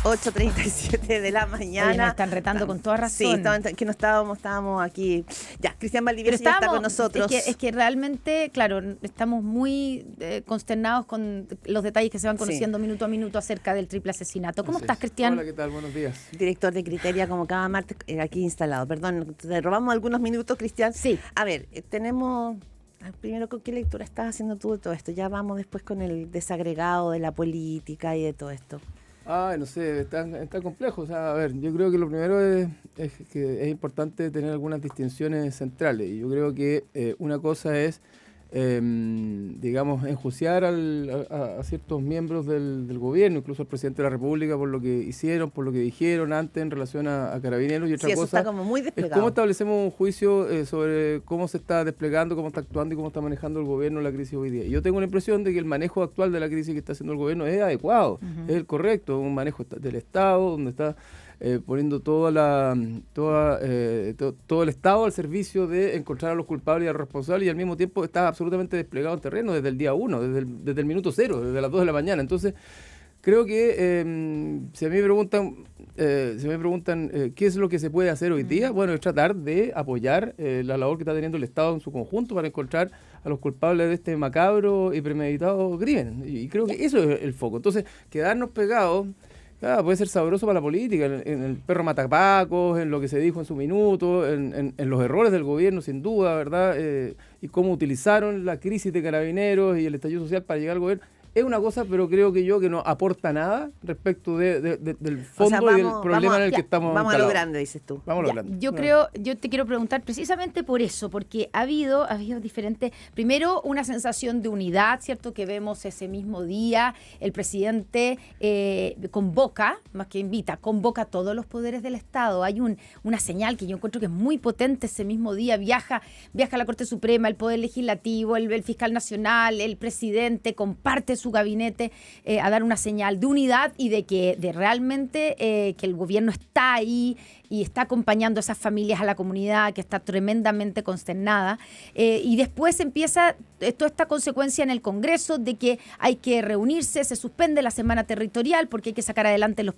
8:37 de la mañana. Oye, nos están retando con toda razón. Sí, que no estábamos aquí. Ya, Cristian Valdivieso ya está con nosotros. Es que realmente, claro, estamos muy consternados con los detalles que se van conociendo minuto a minuto acerca del triple asesinato. ¿Cómo estás, Cristian? Hola, ¿qué tal? Buenos días. Director de Criteria, como cada martes, aquí instalado. Perdón, te robamos algunos minutos, Cristian. Sí. A ver, tenemos... Primero, ¿con qué lectura estás haciendo tú de todo esto? Ya vamos después con el desagregado de la política y de todo esto. No sé, está complejo. O sea, a ver, yo creo que lo primero es que es importante tener algunas distinciones centrales. Y yo creo que una cosa es, digamos, enjuiciar a ciertos miembros del gobierno, incluso al presidente de la República, por lo que hicieron, por lo que dijeron antes en relación a Carabineros. Y otra eso cosa está como muy desplegado. es cómo establecemos un juicio sobre cómo se está desplegando, cómo está actuando y cómo está manejando el gobierno la crisis hoy día. Y yo tengo la impresión de que el manejo actual de la crisis que está haciendo el gobierno es adecuado, es el correcto, un manejo del Estado, donde está poniendo todo el Estado al servicio de encontrar a los culpables y a los responsables, y al mismo tiempo está absolutamente desplegado en terreno desde el día 1, desde el minuto 0, desde las 2 de la mañana. Entonces, creo que si me preguntan qué es lo que se puede hacer hoy día, bueno, es tratar de apoyar la labor que está teniendo el Estado en su conjunto para encontrar a los culpables de este macabro y premeditado crimen. Y creo que eso es el foco. Entonces, quedarnos pegados... Claro, puede ser sabroso para la política, en el perro matapacos, en lo que se dijo en su minuto, en los errores del gobierno, sin duda, ¿verdad? Y cómo utilizaron la crisis de Carabineros y el estallido social para llegar al gobierno. Es una cosa, pero creo que no aporta nada respecto del fondo y del problema en el que estamos Vamos a lo grande, dices tú. Vamos a lo grande. Yo te quiero preguntar precisamente por eso, porque ha habido diferentes, primero una sensación de unidad, ¿cierto? Que vemos ese mismo día, el presidente convoca, más que invita, convoca a todos los poderes del Estado. Hay una señal que yo encuentro que es muy potente ese mismo día, viaja a la Corte Suprema, el Poder Legislativo, el Fiscal Nacional, el presidente, comparte su gabinete a dar una señal de unidad y de realmente que el gobierno está ahí y está acompañando a esas familias, a la comunidad que está tremendamente consternada. Y después empieza toda esta consecuencia en el Congreso de que hay que reunirse, se suspende la semana territorial porque hay que sacar adelante los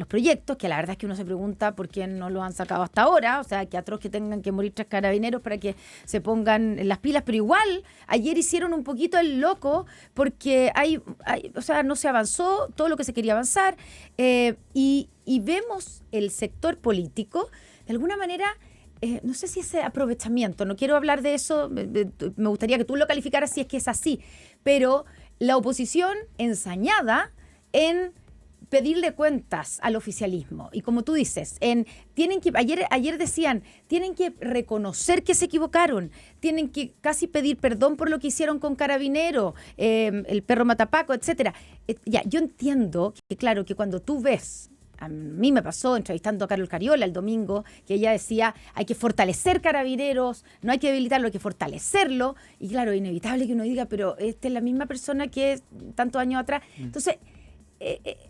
proyectos, que la verdad es que uno se pregunta por qué no los han sacado hasta ahora, o sea, que atroz que tengan que morir 3 carabineros para que se pongan las pilas, pero igual ayer hicieron un poquito el loco porque o sea, no se avanzó todo lo que se quería avanzar y vemos el sector político de alguna manera, no sé si ese aprovechamiento, no quiero hablar de eso, me gustaría que tú lo calificaras si es que es así, pero la oposición ensañada en pedirle cuentas al oficialismo. Y como tú dices, ayer decían, tienen que reconocer que se equivocaron, tienen que casi pedir perdón por lo que hicieron con Carabineros, el perro matapaco, etcétera. Yo entiendo que, claro, que cuando tú ves, a mí me pasó entrevistando a Carol Cariola el domingo, que ella decía, hay que fortalecer Carabineros, no hay que debilitarlo, hay que fortalecerlo. Y claro, es inevitable que uno diga, pero esta es la misma persona que tantos años atrás. Entonces,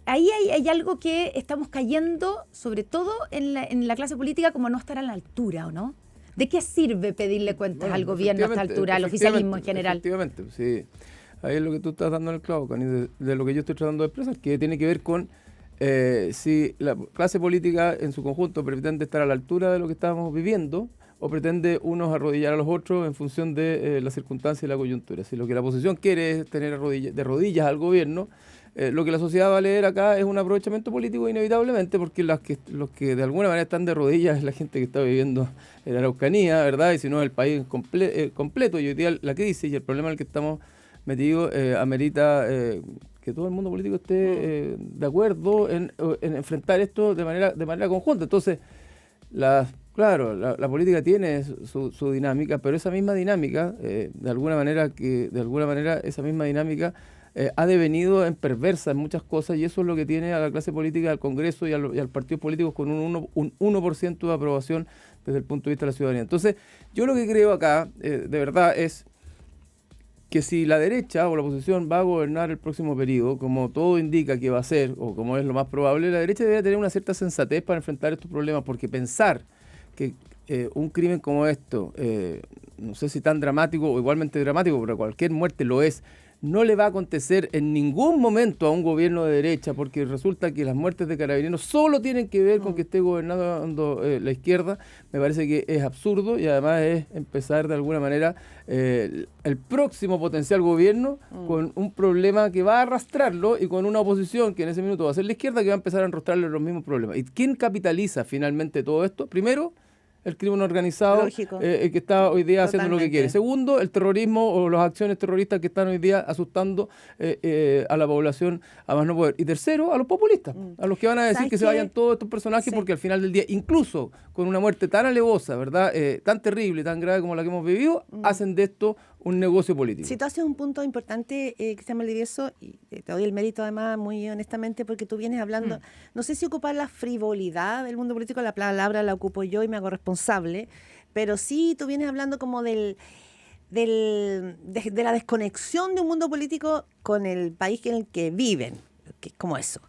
ahí hay algo que estamos cayendo, sobre todo en la clase política, como no estar a la altura, ¿o no? ¿De qué sirve pedirle cuentas al gobierno a esta altura, al oficialismo en general? Efectivamente, sí. Ahí es lo que tú estás dando en el clavo, Connie, de lo que yo estoy tratando de expresar, que tiene que ver con si la clase política en su conjunto pretende estar a la altura de lo que estamos viviendo o pretende unos arrodillar a los otros en función de las circunstancias y la coyuntura. Si lo que la oposición quiere es tener de rodillas al gobierno, lo que la sociedad va a leer acá es un aprovechamiento político inevitablemente, porque los que de alguna manera están de rodillas es la gente que está viviendo en la Araucanía, ¿verdad? Y si no, el país completo. Y hoy día la crisis y el problema en el que estamos metidos amerita que todo el mundo político esté de acuerdo en enfrentar esto de manera conjunta. Entonces, la política tiene su dinámica, pero esa misma dinámica, de alguna manera esa misma dinámica ha devenido en perversa en muchas cosas, y eso es lo que tiene a la clase política, al Congreso y al partido político con un 1% de aprobación desde el punto de vista de la ciudadanía. Entonces, yo lo que creo acá, de verdad, es que si la derecha o la oposición va a gobernar el próximo periodo, como todo indica que va a ser, o como es lo más probable, la derecha debería tener una cierta sensatez para enfrentar estos problemas, porque pensar que un crimen como esto, no sé si tan dramático o igualmente dramático, pero cualquier muerte lo es, no le va a acontecer en ningún momento a un gobierno de derecha, porque resulta que las muertes de carabineros solo tienen que ver con que esté gobernando la izquierda. Me parece que es absurdo y además es empezar de alguna manera el próximo potencial gobierno con un problema que va a arrastrarlo y con una oposición que en ese minuto va a ser la izquierda que va a empezar a enrostrarle los mismos problemas. ¿Y quién capitaliza finalmente todo esto? Primero, el crimen organizado que está hoy día haciendo lo que quiere. Segundo, el terrorismo o las acciones terroristas que están hoy día asustando a la población a más no poder. Y tercero, a los populistas, a los que van a decir que se vayan todos estos personajes porque al final del día, incluso con una muerte tan alevosa, ¿verdad? Tan terrible, tan grave como la que hemos vivido, hacen de esto un negocio político. Si tú haces un punto importante, Cristian Valdivieso, y te doy el mérito además muy honestamente porque tú vienes hablando, no sé si ocupar la frivolidad del mundo político, la palabra la ocupo yo y me hago responsable, pero sí tú vienes hablando como de la desconexión de un mundo político con el país en el que viven, que es como eso.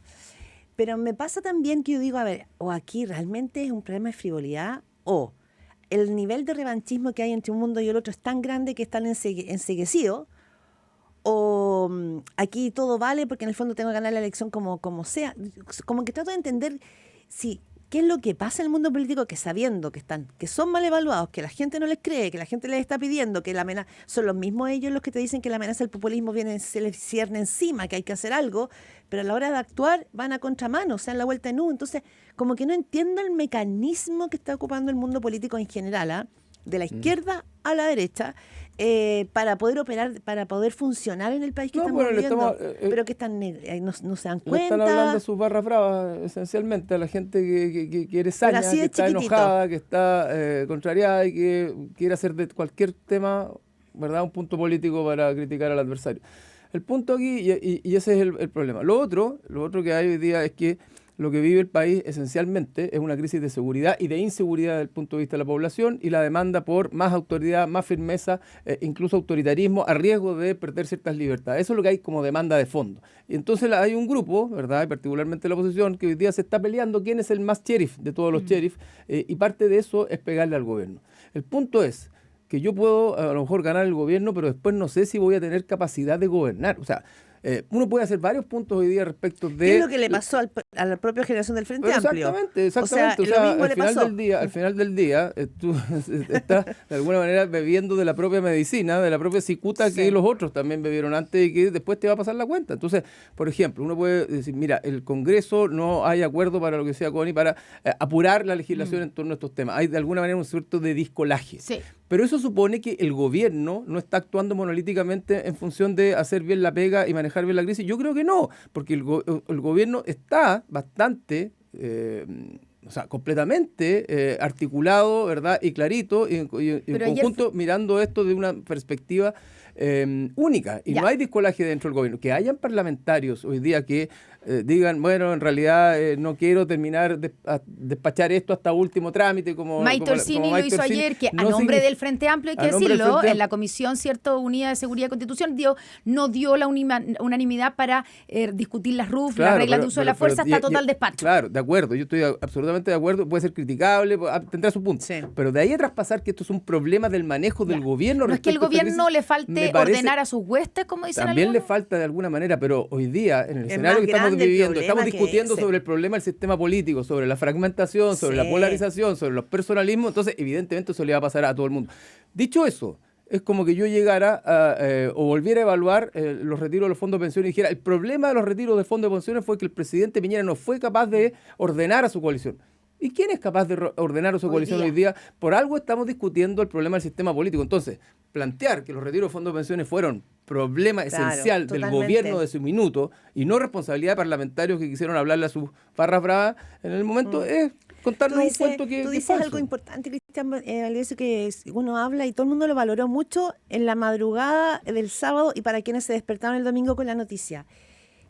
Pero me pasa también que yo digo, a ver, o aquí realmente es un problema de frivolidad o el nivel de revanchismo que hay entre un mundo y el otro es tan grande que están enceguecidos, o aquí todo vale porque en el fondo tengo que ganar la elección como sea. Como que trato de entender qué es lo que pasa en el mundo político, que sabiendo que son mal evaluados, que la gente no les cree, que la gente les está pidiendo, que la amenaza, son los mismos ellos los que te dicen que la amenaza del populismo se les cierne encima, que hay que hacer algo, pero a la hora de actuar van a contramano, o sea, en la vuelta en U. Entonces, como que no entiendo el mecanismo que está ocupando el mundo político en general, de la izquierda a la derecha, para poder operar, para poder funcionar en el país que estamos viviendo, pero que están no se dan cuenta. Le están hablando sus barras bravas, esencialmente, a la gente que quiere saña, que está enojada, que está contrariada y que quiere hacer de cualquier tema, ¿verdad?, un punto político para criticar al adversario. El punto aquí, y ese es el problema. Lo otro que hay hoy día es que lo que vive el país esencialmente es una crisis de seguridad y de inseguridad desde el punto de vista de la población y la demanda por más autoridad, más firmeza, incluso autoritarismo, a riesgo de perder ciertas libertades. Eso es lo que hay como demanda de fondo. Y entonces hay un grupo, ¿verdad?, y particularmente la oposición, que hoy día se está peleando quién es el más sheriff de todos los sheriffs, y parte de eso es pegarle al gobierno. El punto es que yo puedo a lo mejor ganar el gobierno, pero después no sé si voy a tener capacidad de gobernar. O sea, uno puede hacer varios puntos hoy día respecto de... ¿Qué es lo que le pasó a la propia generación del Frente Amplio? Exactamente. O sea, al final del día, tú estás de alguna manera bebiendo de la propia medicina, de la propia cicuta que los otros también bebieron antes y que después te va a pasar la cuenta. Entonces, por ejemplo, uno puede decir, mira, el Congreso no hay acuerdo para lo que sea, Connie, para apurar la legislación en torno a estos temas. Hay de alguna manera un suerte de discolaje. Sí. Pero eso supone que el gobierno no está actuando monolíticamente en función de hacer bien la pega y manejar bien la crisis. Yo creo que no, porque el gobierno está bastante, completamente articulado, ¿verdad?, y clarito, y en conjunto mirando esto de una perspectiva única. Y no hay discolaje dentro del gobierno. Que hayan parlamentarios hoy día que digan, bueno, en realidad no quiero terminar de despachar esto hasta último trámite, como Maite Orsini lo hizo ayer, que a nombre del Frente Amplio, hay que decirlo, en la Comisión Unida de Seguridad y Constitución no dio la unanimidad para discutir las RUF, las reglas de uso de la fuerza, hasta total despacho. Claro, de acuerdo, yo estoy absolutamente de acuerdo, puede ser criticable, tendrá su punto, pero de ahí a traspasar que esto es un problema del manejo del gobierno. No es que el gobierno le falte ordenar a sus huestes, como dicen también algunos. Le falta de alguna manera, pero hoy día, en el escenario que estamos viviendo, estamos discutiendo sobre el problema del sistema político, sobre la fragmentación, sobre la polarización, sobre los personalismos, entonces evidentemente eso le va a pasar a todo el mundo. Dicho eso, es como que yo llegara o volviera a evaluar los retiros de los fondos de pensiones y dijera, el problema de los retiros de fondos de pensiones fue que el presidente Piñera no fue capaz de ordenar a su coalición. ¿Y quién es capaz de ordenar a su coalición hoy día? Por algo estamos discutiendo el problema del sistema político. Entonces, plantear que los retiros de fondos de pensiones fueron problema esencial del gobierno de su minuto y no responsabilidad de parlamentarios que quisieron hablarle a sus farras bravas en el momento es contarnos un cuento que tú dices falso. Algo importante, Cristian Valdivieso, que uno habla y todo el mundo lo valoró mucho en la madrugada del sábado y para quienes se despertaron el domingo con la noticia,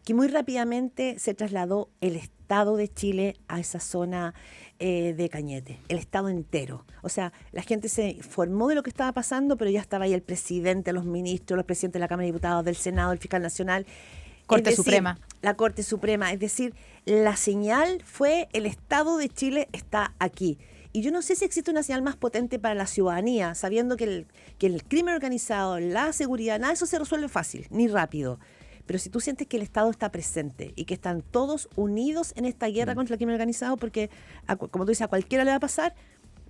que muy rápidamente se trasladó el Estado de Chile a esa zona de Cañete, el Estado entero. O sea, la gente se informó de lo que estaba pasando, pero ya estaba ahí el presidente, los ministros, los presidentes de la Cámara de Diputados, del Senado, el fiscal nacional. Corte Suprema. La Corte Suprema. Es decir, la señal fue el Estado de Chile está aquí. Y yo no sé si existe una señal más potente para la ciudadanía, sabiendo que el crimen organizado, la seguridad, nada de eso se resuelve fácil, ni rápido. Pero si tú sientes que el Estado está presente y que están todos unidos en esta guerra contra el crimen organizado, porque, como tú dices, a cualquiera le va a pasar,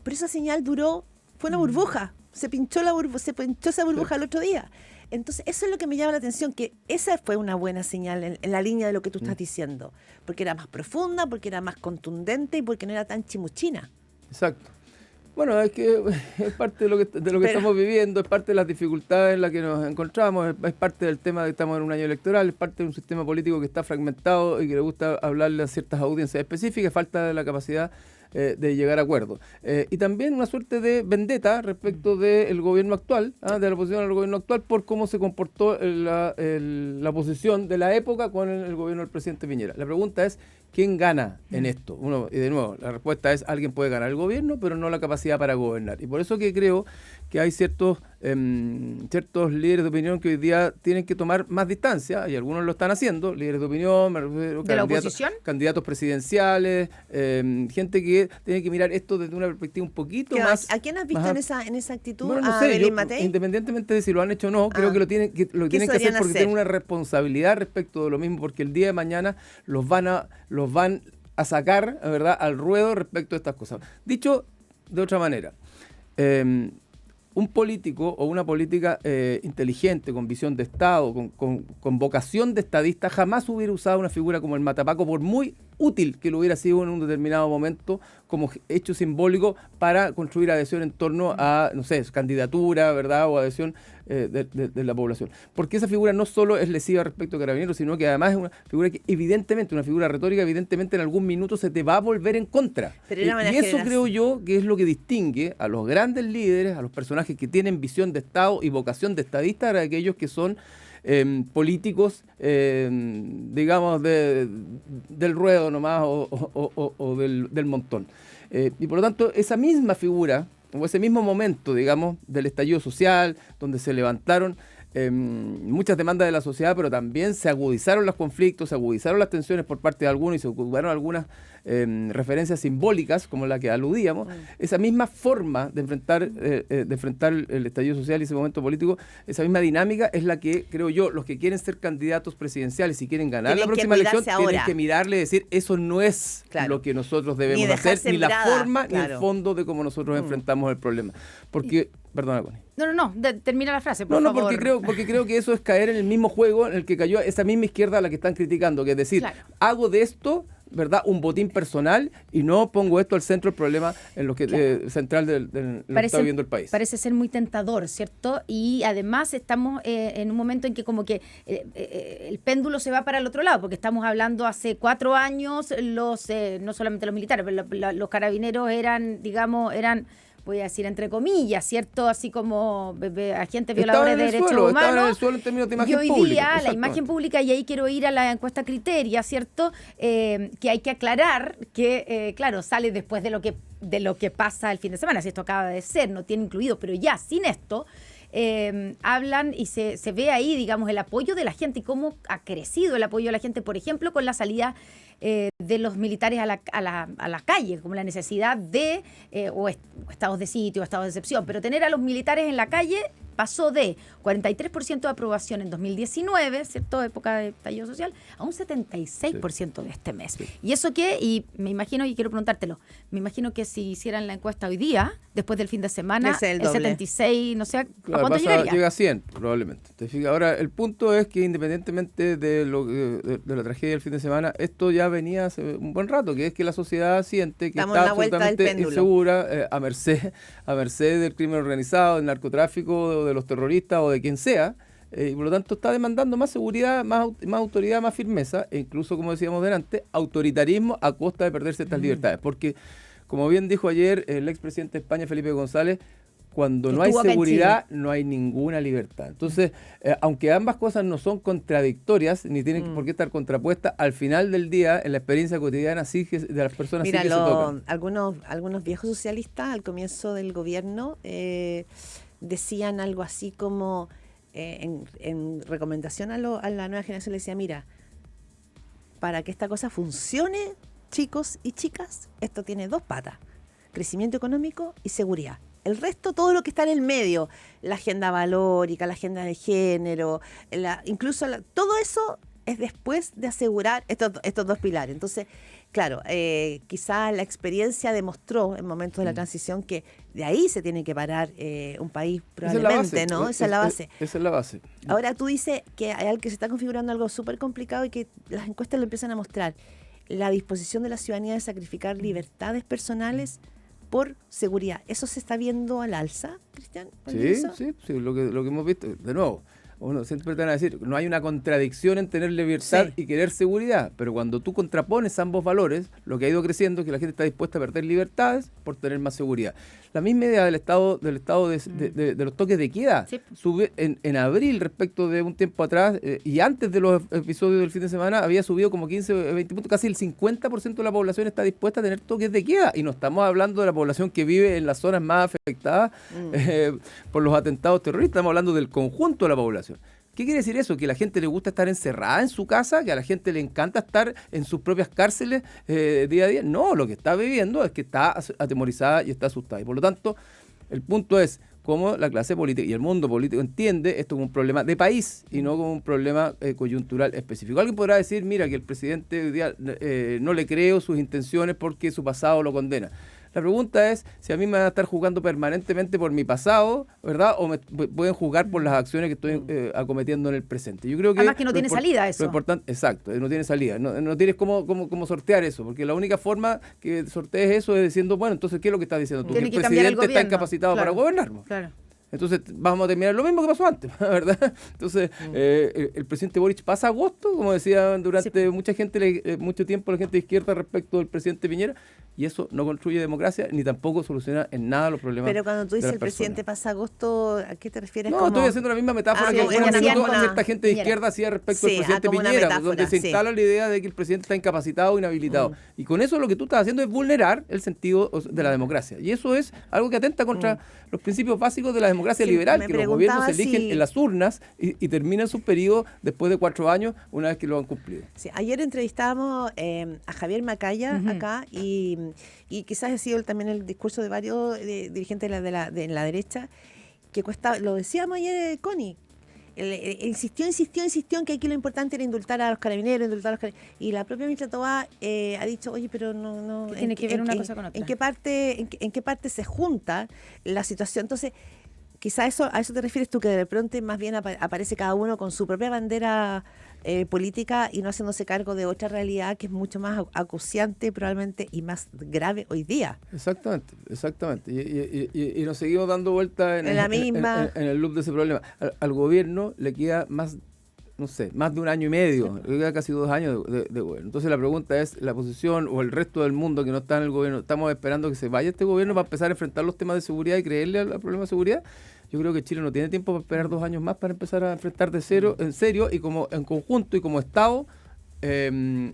pero esa señal fue una burbuja, se pinchó esa burbuja el otro día. Entonces, eso es lo que me llama la atención, que esa fue una buena señal en la línea de lo que tú estás diciendo, porque era más profunda, porque era más contundente y porque no era tan chimuchina. Exacto. Bueno, es que es parte de lo que estamos viviendo, es parte de las dificultades en las que nos encontramos, es parte del tema de que estamos en un año electoral, es parte de un sistema político que está fragmentado y que le gusta hablarle a ciertas audiencias específicas, falta de la capacidad de llegar a acuerdos. Y también una suerte de vendetta respecto del gobierno actual, de la oposición al gobierno actual, por cómo se comportó la oposición de la época con el gobierno del presidente Piñera. La pregunta es, ¿quién gana en esto? Y de nuevo, la respuesta es, alguien puede ganar el gobierno, pero no la capacidad para gobernar. Y por eso que creo que hay ciertos líderes de opinión que hoy día tienen que tomar más distancia, y algunos lo están haciendo, líderes de opinión, ¿de la oposición? Candidatos presidenciales, gente que tiene que mirar esto desde una perspectiva un poquito más... ¿A quién has visto en esa actitud? Bueno, no ¿A sé, Belén Matei? Independientemente de si lo han hecho o no, creo que lo tienen que hacer porque tienen una responsabilidad respecto de lo mismo, porque el día de mañana los van a sacar, ¿verdad?, al ruedo respecto a estas cosas. Dicho de otra manera, un político o una política inteligente, con visión de Estado, con vocación de estadista, jamás hubiera usado una figura como el matapaco, por muy útil que lo hubiera sido en un determinado momento, como hecho simbólico para construir adhesión en torno a, no sé, candidatura, ¿verdad?, o adhesión de la población. Porque esa figura no solo es lesiva respecto a Carabineros, sino que además es una figura que evidentemente, una figura retórica, evidentemente en algún minuto se te va a volver en contra. Pero y eso creo yo que es lo que distingue a los grandes líderes, a los personajes que tienen visión de Estado y vocación de estadista, de aquellos que son políticos, digamos, del ruedo nomás o del montón. Y por lo tanto, esa misma figura, o ese mismo momento, digamos, del estallido social, donde se levantaron muchas demandas de la sociedad, pero también se agudizaron los conflictos, se agudizaron las tensiones por parte de algunos y se ocuparon algunas referencias simbólicas, como la que aludíamos. Esa misma forma de enfrentar el estallido social y ese momento político, esa misma dinámica es la que, creo yo, los que quieren ser candidatos presidenciales y quieren ganar la próxima elección, tienen que mirarle y decir, eso no es lo que nosotros debemos hacer, ni la forma, ni el fondo de cómo nosotros enfrentamos el problema. Porque... Perdona, Connie. No, termina la frase, por favor. Porque creo que eso es caer en el mismo juego en el que cayó esa misma izquierda a la que están criticando, que es decir, hago de esto, ¿verdad?, un botín personal y no pongo esto al centro del problema en lo que central de lo que está viviendo el país. Parece ser muy tentador, ¿cierto? Y además estamos en un momento en que como que el péndulo se va para el otro lado, porque estamos hablando hace 4 años, no solamente los militares, pero los carabineros eran, voy a decir entre comillas, ¿cierto? Así como agentes violadores de derechos humanos. Estaban en el suelo en términos de imagen pública. Y hoy día la imagen pública, y ahí quiero ir a la encuesta Criteria, ¿cierto? Que hay que aclarar que, claro, sale después de lo que pasa el fin de semana, si esto acaba de ser, no tiene incluido, pero ya sin esto, hablan y se ve ahí, digamos, el apoyo de la gente y cómo ha crecido el apoyo de la gente, por ejemplo, con la salida de los militares a la calle, como la necesidad de o estados de sitio o estados de excepción, pero tener a los militares en la calle pasó de 43% de aprobación en 2019, ¿cierto?, época de estallido social, a un 76% de este mes. Sí. ¿Y eso qué? Y me imagino, y quiero preguntártelo, me imagino que si hicieran la encuesta hoy día, después del fin de semana, el 76, no sé, ¿a cuánto llegaría? Llega a 100, probablemente. Ahora, el punto es que independientemente de la tragedia del fin de semana, esto ya venía hace un buen rato, que es que la sociedad siente que está absolutamente insegura, a merced del crimen organizado, del narcotráfico, de los terroristas o de quien sea, y por lo tanto está demandando más seguridad, más autoridad, más firmeza, e incluso, como decíamos delante, autoritarismo a costa de perder ciertas libertades. Porque, como bien dijo ayer el expresidente de España, Felipe González, cuando no hay seguridad, no hay ninguna libertad. Entonces, aunque ambas cosas no son contradictorias, ni tienen por qué estar contrapuestas, al final del día, en la experiencia cotidiana de las personas, sí que se tocan. Algunos viejos socialistas, al comienzo del gobierno, decían algo así como, en recomendación a la nueva generación, le decía, mira, para que esta cosa funcione, chicos y chicas, esto tiene 2 patas. crecimiento económico y seguridad. El resto, todo lo que está en el medio, la agenda valórica, la agenda de género, todo eso es después de asegurar estos dos pilares. Entonces, claro, quizás la experiencia demostró en momentos de la transición que de ahí se tiene que parar un país probablemente, ¿no? Esa es la base. Esa es la base. Ahora tú dices que se está configurando algo súper complicado y que las encuestas lo empiezan a mostrar. La disposición de la ciudadanía de sacrificar libertades personales por seguridad. ¿Eso se está viendo al alza, Cristian? Sí, lo que hemos visto. De nuevo, uno siempre te van a decir, no hay una contradicción en tener libertad y querer seguridad, pero cuando tú contrapones ambos valores, lo que ha ido creciendo es que la gente está dispuesta a perder libertades por tener más seguridad. La misma idea del estado de los toques de queda sube en abril respecto de un tiempo atrás y antes de los episodios del fin de semana había subido como 15 o 20 puntos, casi el 50% de la población está dispuesta a tener toques de queda y no estamos hablando de la población que vive en las zonas más afectadas por los atentados terroristas, estamos hablando del conjunto de la población. ¿Qué quiere decir eso? ¿Que a la gente le gusta estar encerrada en su casa? ¿Que a la gente le encanta estar en sus propias cárceles día a día? No, lo que está viviendo es que está atemorizada y está asustada. Y por lo tanto, el punto es cómo la clase política y el mundo político entiende esto como un problema de país y no como un problema coyuntural específico. Alguien podrá decir, mira, que el presidente hoy día no le creo sus intenciones porque su pasado lo condena. La pregunta es si a mí me van a estar juzgando permanentemente por mi pasado, ¿verdad? O me pueden juzgar por las acciones que estoy acometiendo en el presente. Yo creo que además que no tiene salida eso. Lo importante, exacto, no tiene salida. No tienes cómo sortear eso, porque la única forma que sortees eso es diciendo, bueno, entonces, ¿qué es lo que estás diciendo tú? Tiene que el que cambiar el presidente está gobierno. incapacitado para gobernar. Claro. Entonces vamos a terminar lo mismo que pasó antes, ¿verdad? Entonces el presidente Boric pasa agosto, como decía durante mucho tiempo la gente de izquierda respecto del presidente Piñera, y eso no construye democracia ni tampoco soluciona en nada los problemas. Pero cuando tú dices el personas. presidente pasa agosto, ¿a qué te refieres? No, estoy haciendo la misma metáfora que cierta gente de izquierda hacía respecto al presidente Piñera, donde se instala la idea de que el presidente está incapacitado o inhabilitado. Y con eso lo que tú estás haciendo es vulnerar el sentido de la democracia. Y eso es algo que atenta contra los principios básicos de la democracia liberal, que los gobiernos se eligen en las urnas y terminan sus periodos después de 4 años, una vez que lo han cumplido. Sí, ayer entrevistábamos a Javier Macaya acá y quizás ha sido también el discurso de varios dirigentes de la derecha, que lo decíamos ayer, Connie, insistió en que aquí lo importante era indultar a los carabineros, y la propia ministra Tobá ha dicho, oye, pero no tiene que ver una cosa con otra. ¿En qué parte se junta la situación? Entonces, quizás a eso te refieres tú, que de pronto más bien aparece cada uno con su propia bandera política y no haciéndose cargo de otra realidad que es mucho más acuciante probablemente y más grave hoy día. Exactamente. Y nos seguimos dando vueltas en el loop de ese problema. Al gobierno le queda más de un año y medio, le queda casi 2 años de gobierno. Entonces la pregunta es, la oposición o el resto del mundo que no está en el gobierno, ¿estamos esperando que se vaya este gobierno para empezar a enfrentar los temas de seguridad y creerle al problema de seguridad? Yo creo que Chile no tiene tiempo para esperar 2 años más para empezar a enfrentar en serio y como en conjunto y como Estado,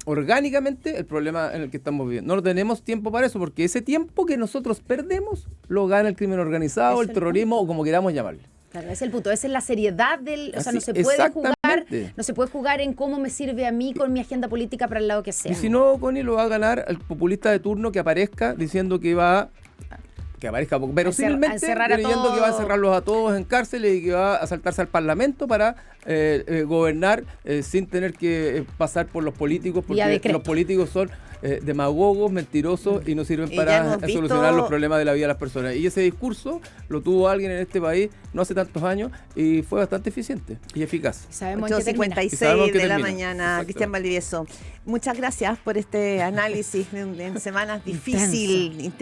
orgánicamente, el problema en el que estamos viviendo. No tenemos tiempo para eso, porque ese tiempo que nosotros perdemos lo gana el crimen organizado, el terrorismo o como queramos llamarle. Claro, ese es el punto, esa es la seriedad o sea, no se puede jugar en cómo me sirve a mí con mi agenda política para el lado que sea. Y si no, Connie, lo va a ganar el populista de turno que aparezca diciendo que aparezca verosímilmente creyendo que va a encerrarlos a todos en cárceles y que va a saltarse al Parlamento para gobernar sin tener que pasar por los políticos, porque los políticos son demagogos, mentirosos y no sirven para solucionar los problemas de la vida de las personas. Y ese discurso lo tuvo alguien en este país no hace tantos años y fue bastante eficiente y eficaz. Sabemos 8:56 de la mañana, Cristian Valdivieso. Muchas gracias por este análisis en semanas difíciles.